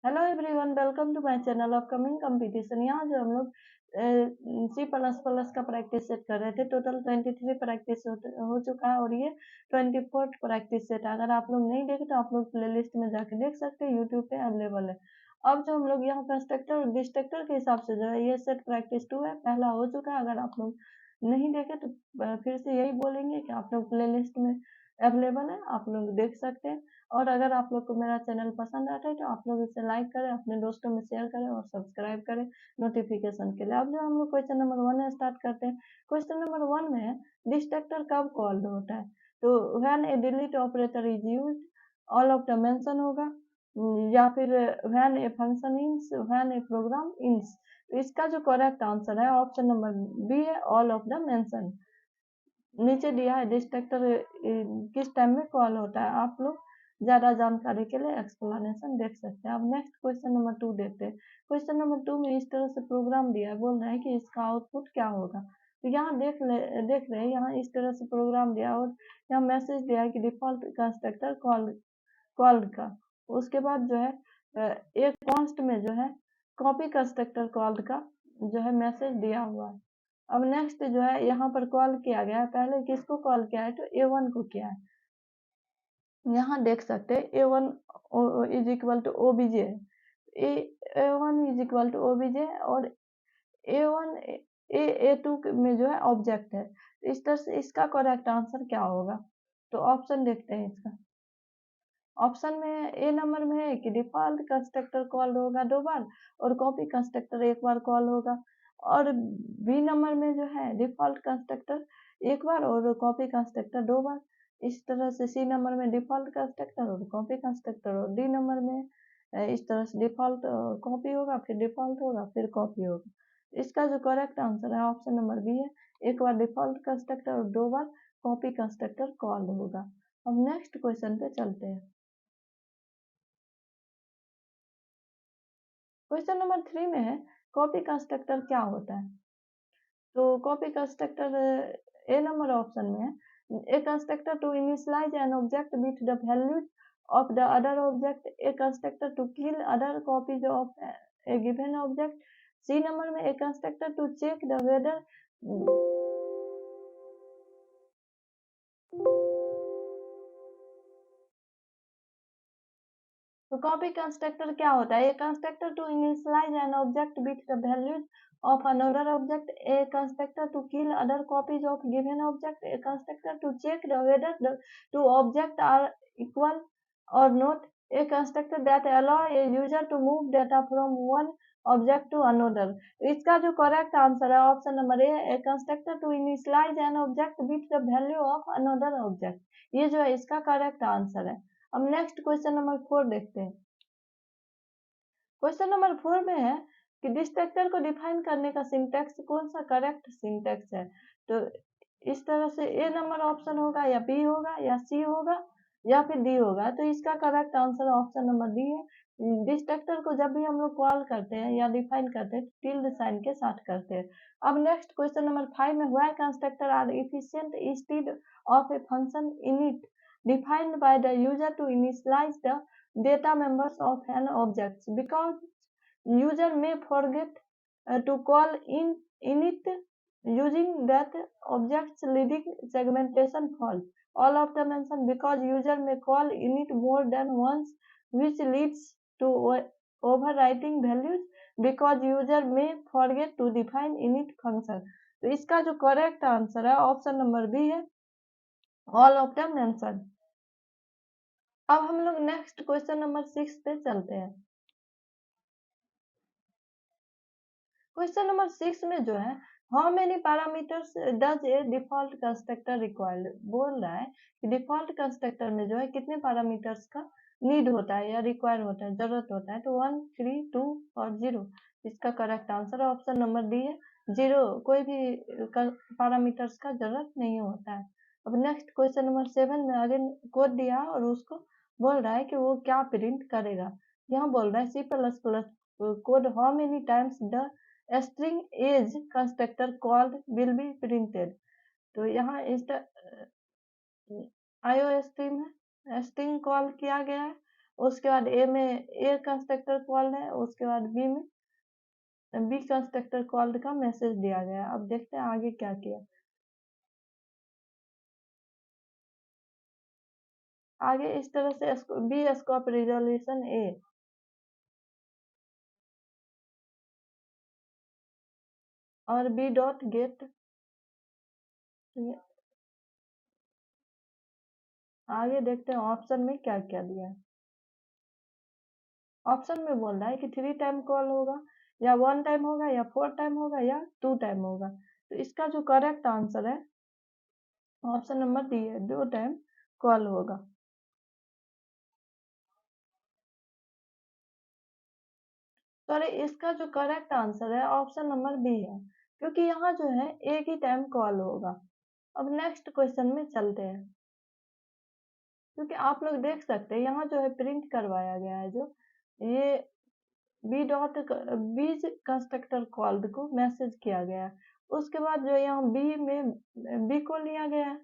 Hello everyone, welcome to my channel upcoming competition. यहाँ जो हम लोग C++ का प्रैक्टिस सेट कर रहे थे, टोटल 23 प्रैक्टिस हो चुका है और ये 24th प्रैक्टिस सेट है। अगर आप लोग नहीं देखे तो आप लोग प्लेलिस्ट में जाके देख सकते हैं, यूट्यूब पे अवेलेबल है। अब जो हम लोग यहाँ कंस्ट्रक्टर और डिस्ट्रक्टर के हिसाब से जो है ये सेट प्रैक्टिस 2 है, पहला हो चुका है। अगर आप लोग नहीं देखे तो फिर से यही बोलेंगे कि आप लोग प्लेलिस्ट में अवेलेबल है, आप लोग देख सकते हैं। और अगर आप लोग को मेरा चैनल पसंद आता है तो आप लोग इसे लाइक करें, अपने दोस्तों में शेयर करें और सब्सक्राइब करें नोटिफिकेशन के लिए। अब जो हम लोग क्वेश्चन नंबर 1 स्टार्ट करते हैं। क्वेश्चन नंबर 1 में है, डिस्ट्रक्टर कब कॉल्ड होता है? तो when A delete operator is used, all of the mention होगा, या फिर व्हेन ए फंक्शन इंस, व्हेन ए प्रोग्राम इंस। तो इसका जो करेक्ट आंसर है ऑप्शन नंबर बी है, ऑल ऑफ द मेंशन। नीचे दिया है डिस्ट्रक्टर किस टाइम में कॉल होता है। आप लोग ज्यादा जानकारी के लिए एक्सप्लेनेशन देख सकते हैं। अब नेक्स्ट क्वेश्चन नंबर 2 देखते हैं। क्वेश्चन नंबर 2 में इस तरह से प्रोग्राम दिया है, बोल रहा है कि इसका आउटपुट क्या होगा। तो यहाँ देख रहे हैं, यहाँ इस तरह से प्रोग्राम दिया और यहाँ मैसेज दिया है कि डिफॉल्ट कंस्ट्रक्टर कॉल का। उसके बाद जो है एक कॉन्स्ट में जो है कॉपी कंस्ट्रक्टर कॉल का जो है मैसेज दिया हुआ है। अब नेक्स्ट जो है यहाँ पर कॉल किया गया है, पहले किसको कॉल किया है तो A1 को किया है। यहाँ देख सकते हैं A1 is equal to OBJ, A1 is equal to OBJ और A1 A2 में जो है ऑब्जेक्ट है। तो इस तरह से इसका करेक्ट आंसर क्या होगा? तो ऑप्शन देखते हैं इसका। ऑप्शन में ए नंबर में है कि डिफॉल्ट कंस्ट्रक्टर कॉल होगा 2 बार और कॉपी कंस्ट्रक्टर 1 बार कॉल होगा। और बी नंबर में जो है डिफॉल्ट कंस्ट्रक्टर 1 बार और कॉपी कंस्ट्रक्टर 2 बार। इस तरह से सी नंबर में डिफॉल्ट कंस्ट्रक्टर और कॉपी कंस्ट्रक्टर, और डी नंबर में इस तरह से डिफॉल्ट कॉपी होगा, फिर डिफॉल्ट होगा, फिर कॉपी होगा। इसका जो करेक्ट आंसर है ऑप्शन नंबर बी है, 1 बार डिफॉल्ट कंस्ट्रक्टर और 2 बार कॉपी कंस्ट्रक्टर कॉल होगा। अब नेक्स्ट क्वेश्चन पे चलते हैं। क्वेश्चन नंबर 3 में है, कॉपी कंस्ट्रक्टर क्या होता है? तो copy constructor A number option में है, ए constructor to initialise an object with the values of the other object, a constructor to kill other copies of a given object. C number में a constructor to check the weather. तो copy constructor क्या होता है? ए constructor to initialise an object with the values of another object, a constructor to kill other copies of given object, a constructor to check whether the two objects are equal or not, a constructor that allow a user to move data from one object to another। इसका जो correct answer है option number A, a constructor to initialize an object with the value of another object। ये जो है इसका correct answer है। अब next question number 4 देखते हैं। क्वेश्चन नंबर 4 में है कि डिस्ट्रक्टर को डिफाइन करने का सिंटैक्स कौन सा करेक्ट सिंटैक्स है? तो इस तरह से ए नंबर ऑप्शन होगा, या बी होगा, या सी होगा, या फिर डी होगा। तो इसका correct answer option number D है। डिस्ट्रक्टर को जब भी हम लोग कॉल करते हैं या डिफाइन करते हैं तो टिल्ड साइन के साथ करते हैं। अब नेक्स्ट क्वेश्चन नंबर 5 में, why constructor are efficient instead of a function init defined by the user to initialize the data members of an object, because user may forget to call init using that object's leading segmentation false, all of the mention, because user may call init more than once, which leads to overwriting values, because user may forget to define init function। तो इसका जो correct answer है option number B है, all of the mention. अब हम लोग next question number 6 पे चलते हैं। क्वेश्चन नंबर 6 में जो है, how many parameters does a default constructor required, बोल रहा है कि डिफॉल्ट कंस्ट्रक्टर में जो है कितने पैरामीटर्स का नीड होता है या रिक्वायर होता है, जरूरत होता है। तो 1, 3, 2 और 0। इसका correct answer option number D है, 0। कोई भी पैरामीटर्स का जरूरत नहीं होता है। अब नेक्स्ट क्वेश्चन नंबर 7 में अगेन कोड दिया और उसको बोल रहा है कि वो क्या प्रिंट करेगा। यहाँ बोल रहा है C++ code, how many times the string is constructor called will be printed। तो यहाँ इस IO स्ट्रीम है, स्ट्रिंग कॉल किया गया है उसके बाद ए में ए कंस्ट्रक्टर कॉल्ड है, उसके बाद बी में बी कंस्ट्रक्टर कॉल्ड का मैसेज दिया गया। अब देखते हैं आगे क्या किया। आगे इस तरह से बी स्कोप रिजोल्यूशन ए, और बी डॉट गेट, आगे देखते हैं ऑप्शन में क्या क्या दिया है। ऑप्शन में बोल रहा है कि 3 टाइम कॉल होगा, या 1 टाइम होगा, या 4 टाइम होगा, या 2 टाइम होगा। तो इसका जो करेक्ट आंसर है ऑप्शन नंबर डी है, 2 टाइम कॉल होगा। सॉरी, इसका जो करेक्ट आंसर है ऑप्शन नंबर बी है, क्योंकि यहाँ जो है एक ही टाइम कॉल होगा। अब नेक्स्ट क्वेश्चन में चलते हैं, क्योंकि आप लोग देख सकते हैं यहाँ जो है प्रिंट करवाया गया है, जो ये बी डॉट बीज कंस्ट्रक्टर कॉल्ड को मैसेज किया गया है। उसके बाद जो यहाँ बी में बी को लिया गया है,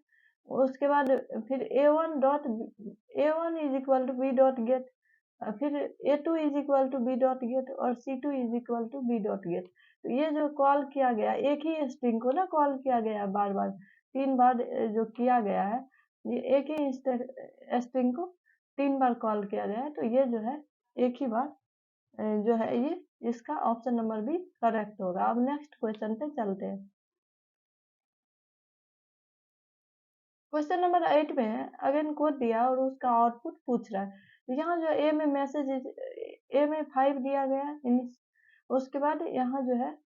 उसके बाद फिर A one is equal to B dot get, फिर ए2 is equal to B dot get, और सी2 is equal to B dot get. तो ये जो कॉल किया गया, एक ही स्ट्रिंग को ना कॉल किया गया बार बार, 3 बार जो किया गया है, ये एक ही स्ट्रिंग को 3 बार कॉल किया गया है। तो ये जो है एक ही बार जो है ये इसका ऑप्शन नंबर बी करेक्ट होगा। अब नेक्स्ट क्वेश्चन पे चलते हैं। क्वेश्चन नंबर 8 में है, अगेन कोड दिया और उसका आउटपुट पूछ रहा है। तो यहाँ जो ए में मैसेज, ए में 5 दिया गया, उसके बाद यहाँ जो है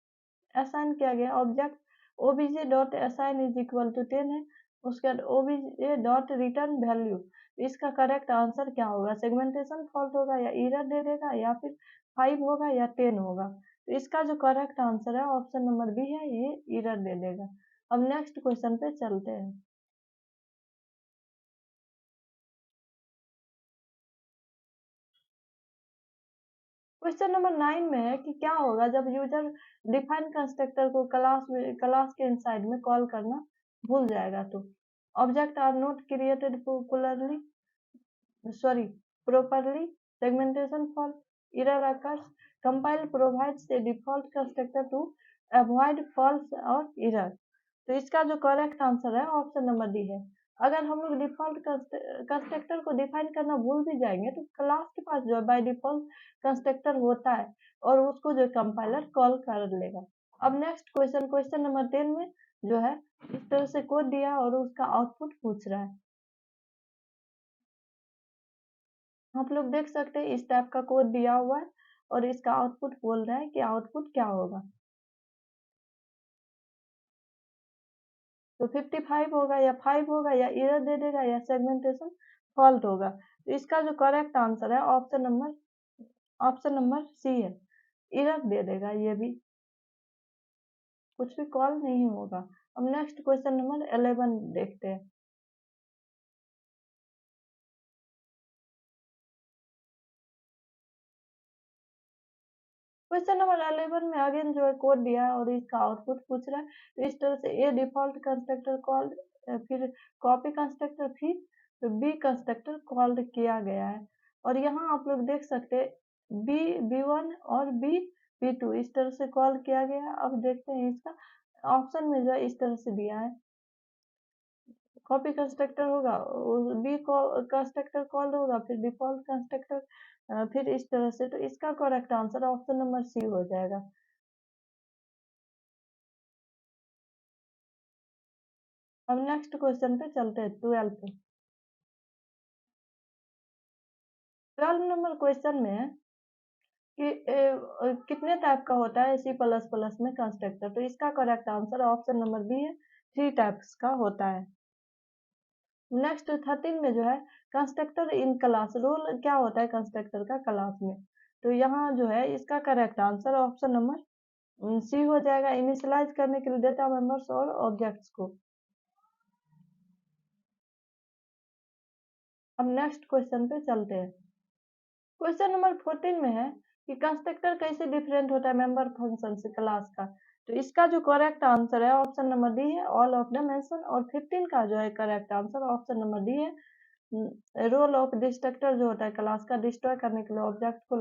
असाइन किया गया object obj dot assign is equal to 10 है। उसके बाद obj डॉट रिटर्न वैल्यू, इसका करेक्ट आंसर क्या होगा? सेगमेंटेशन फॉल्ट होगा, या एरर दे देगा, या फिर 5 होगा, या 10 होगा। तो इसका जो करेक्ट आंसर है ऑप्शन नंबर बी है, ये एरर दे देगा। अब नेक्स्ट क्वेश्चन पे चलते हैं। क्वेश्चन नंबर 9 में है कि क्या होगा जब यूजर डिफाइन कंस्ट्रक्टर को क्लास के इनसाइड में कॉल करना भूल जाएगा। तो object are not created properly, segmentation fault, error occurs, compile provides a default constructor to avoid false और error। तो इसका जो करेक्ट आंसर है ऑप्शन नंबर डी है। अगर हम लोग डिफॉल्ट कंस्ट्रक्टर को डिफाइन करना भूल भी जाएंगे तो क्लास के पास जो है बाय डिफॉल्ट कंस्ट्रक्टर होता है, और उसको जो कंपाइलर कॉल कर लेगा। अब नेक्स्ट क्वेश्चन, क्वेश्चन नंबर 10 में जो है इस तरह से कोड दिया और उसका आउटपुट पूछ रहा है। आप लोग देख सकते हैं इस टाइप का कोड दिया हुआ है, और इसका आउटपुट बोल रहा है कि आउटपुट क्या होगा। तो 55 होगा, या 5 होगा, या एरर दे देगा, या सेगमेंटेशन फॉल्ट होगा। तो इसका जो करेक्ट आंसर है ऑप्शन नंबर सी है, एरर दे देगा, ये भी कुछ भी कॉल नहीं होगा। अब नेक्स्ट क्वेश्चन नंबर 11 देखते हैं। क्वेश्चन नंबर 11 में अगेन जो है कोड दिया है और इसका आउटपुट पूछ रहा है। तो इस तरह से ए डिफॉल्ट कंस्ट्रक्टर कॉल्ड, फिर कॉपी कंस्ट्रक्टर, फिर बी कंस्ट्रक्टर कॉल्ड किया गया है। और यहाँ आप लोग देख सकते हैं बी1 और बी2 इस तरह से कॉल किया गया है। अब देखते हैं इसका ऑप्शन में जो है इस तरह से दिया है, कॉपी कंस्ट्रक्टर होगा, बी कंस्ट्रक्टर कॉल्ड होगा, फिर डिफॉल्ट कंस्ट्रक्टर, फिर इस तरह से। तो इसका correct answer option number C हो जाएगा। अब नेक्स्ट क्वेश्चन पे चलते हैं, 12 पे। 12 नंबर क्वेश्चन में है कि कितने टाइप का होता है सी प्लस प्लस में कंस्ट्रक्टर। तो इसका correct answer option number B है, 3 टाइप्स का होता है। नेक्स्ट 13 में जो है कंस्ट्रक्टर इन क्लास, रोल क्या होता है कंस्ट्रक्टर का क्लास में। तो यहाँ जो है इसका correct answer option number C हो जाएगा, इनिशियलाइज करने के लिए डेटा मेंबर्स और ऑब्जेक्ट्स को। अब नेक्स्ट क्वेश्चन पे चलते हैं। क्वेश्चन नंबर 14 में है कि कंस्ट्रक्टर कैसे डिफरेंट होता है मेंबर फंक्शन से क्लास का। तो इसका जो करेक्ट आंसर है ऑप्शन नंबर डी है, ऑल ऑफ द मेंशन। और 15 का जो है correct answer option number D है, रोल ऑफ डिस्ट्रक्टर जो होता है क्लास का डिस्ट्रॉय करने के लिए ऑब्जेक्ट को